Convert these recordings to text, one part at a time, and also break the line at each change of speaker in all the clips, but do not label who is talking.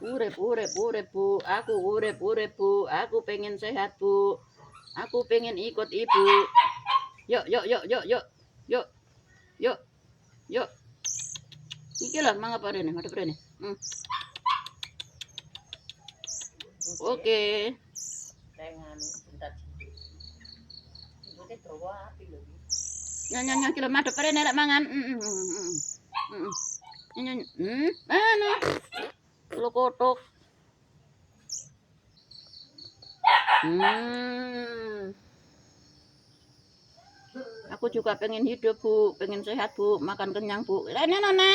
Urip Bu, aku urip Bu, aku pengen sehat Bu, aku pengen ikut ibu. Yuk yuk yuk yuk yuk yuk yuk yuk. Iki lah mangga rene, madhep rene. Oke. Nyanyi kilo madhep rene lek mangan. Anu. Kulo kotok. Aku juga pengen hidup Bu, pengen sehat Bu, makan kenyang Bu. Rene nona.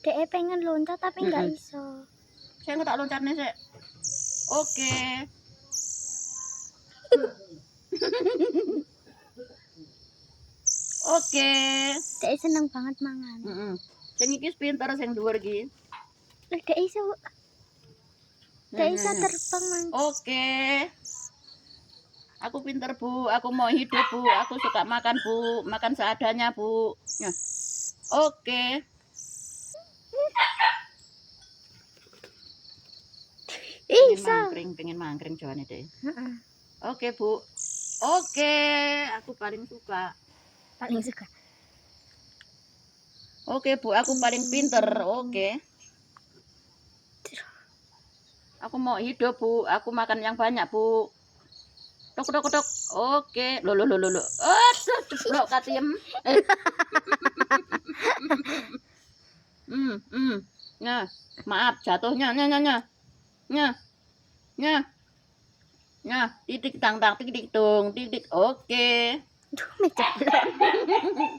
Dek pengen loncat tapi nggak iso.
Saya nggak tak loncat nih sih. Oke. Oke.
Dek seneng banget mangan.
Sing iki pinter sing dhuwur iki.
Dek iso. Dek iso terbang mang.
Oke. Aku pinter Bu, aku mau hidup Bu, aku suka makan Bu, makan seadanya Bu. Oke.
Iso.
Pengen mangkring jawane deh. Oke Bu. Oke, aku paling suka.
Paling suka.
Oke Bu, aku paling pinter. Oke. Aku mau hidup Bu, aku makan yang banyak Bu. Tok tok tok. Oke. Lo. Ceplok katiem. Nah, maaf jatuhnya. Nah, titik tang titik tung, titik. Oke.
Duh,